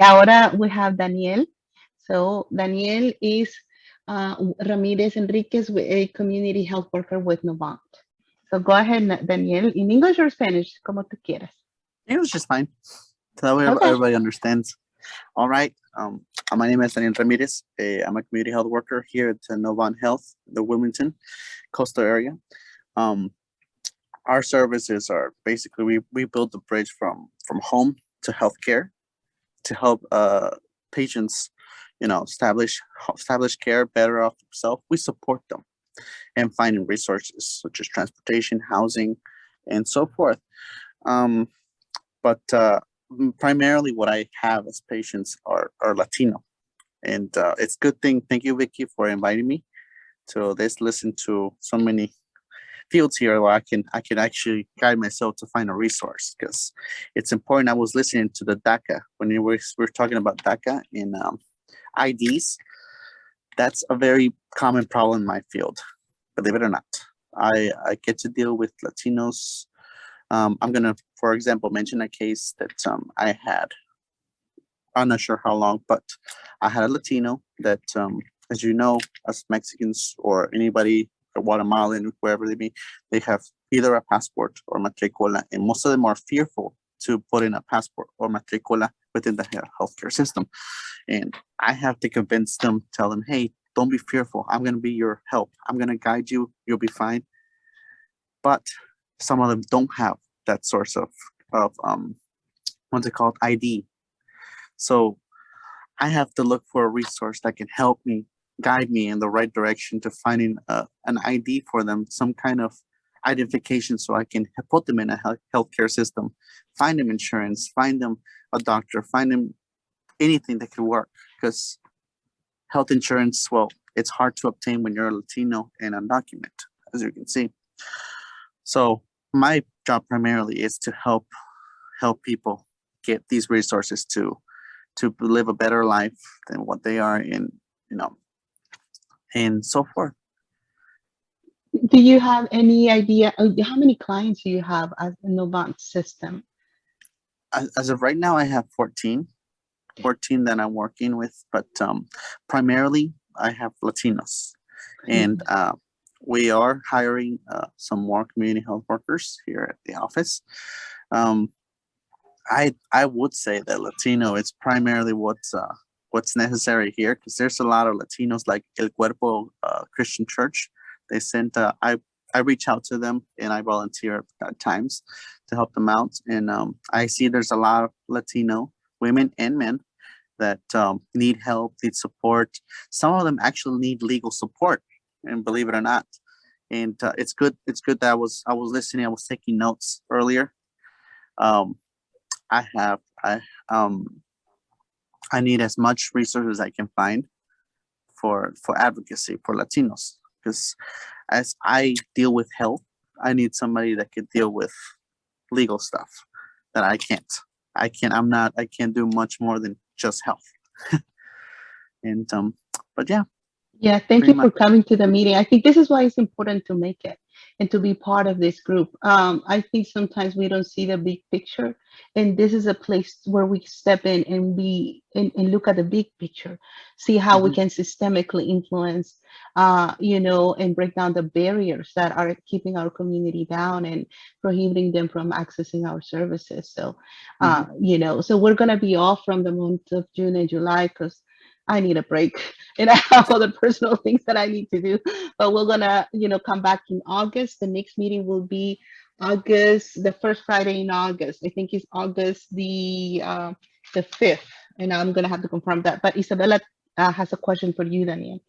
ahora we have Daniel. So Daniel is Ramirez Enriquez, a community health worker with Novant. So go ahead, Daniel, in English or Spanish, como tú quieras. It was just fine. So that way Okay. everybody understands. All right. My name is Daniel Ramirez. I'm a community health worker here at Novant Health, the Wilmington coastal area. Um, our services are basically we build the bridge from home to healthcare to help patients, establish care better off themselves. We support them and finding resources such as transportation, housing, and so forth. Um, but primarily, what I have as patients are Latino, and it's good thing. Thank you, Vicky, for inviting me to this. Listen to so many fields here where I can actually guide myself to find a resource because it's important. I was listening to the DACA when we were talking about DACA in IDs. That's a very common problem in my field, believe it or not. I get to deal with Latinos. I'm gonna, for example, mention a case that I had. I'm not sure how long, but I had a Latino that, as you know, as Mexicans or anybody, or Guatemalan, wherever they be, they have either a passport or matricola, and most of them are fearful to put in a passport or matricola within the healthcare system. And I have to convince them, tell them, hey, don't be fearful. I'm going to be your help. I'm going to guide you. You'll be fine. But some of them don't have that source of what's it called, ID. So I have to look for a resource that can help me, guide me in the right direction to finding an ID for them, some kind of identification, so I can put them in a healthcare system, find them insurance, find them a doctor, find them anything that could work. Because health insurance, well, it's hard to obtain when you're a Latino and undocumented, as you can see. So my job primarily is to help people get these resources to live a better life than what they are in, you know, and so forth. Do you have any idea how many clients do you have as a Novant system? As of right now, I have 14 that I'm working with, but primarily I have Latinos, and we are hiring some more community health workers here at the office. Um, I would say that Latino is primarily what's necessary here because there's a lot of Latinos like El Cuerpo Christian Church. They sent I reach out to them and I volunteer at times to help them out, and I see there's a lot of Latino women and men that need help, need support. Some of them actually need legal support, and believe it or not. And it's good. It's good that I was listening. I was taking notes earlier. Um, I have I need as much resources as I can find for advocacy for Latinos because as I deal with health, I need somebody that can deal with legal stuff that I can't. I can't. I'm not. I can't do much more than just health. And but yeah, Yeah, thank pretty you much. for coming to the meeting. I think this is why it's important to make it and to be part of this group. I think sometimes we don't see the big picture, and this is a place where we step in and and look at the big picture, see how we Hmm. can systemically influence, and break down the barriers that are keeping our community down and prohibiting them from accessing our services. So, Hmm. so we're gonna be off from the month of June and July because I need a break and I have other personal things that I need to do. But we're gonna, come back in August. The next meeting will be August, the first Friday in August. I think it's August the 5th, and I'm gonna have to confirm that. But Isabella has a question for you, Daniel.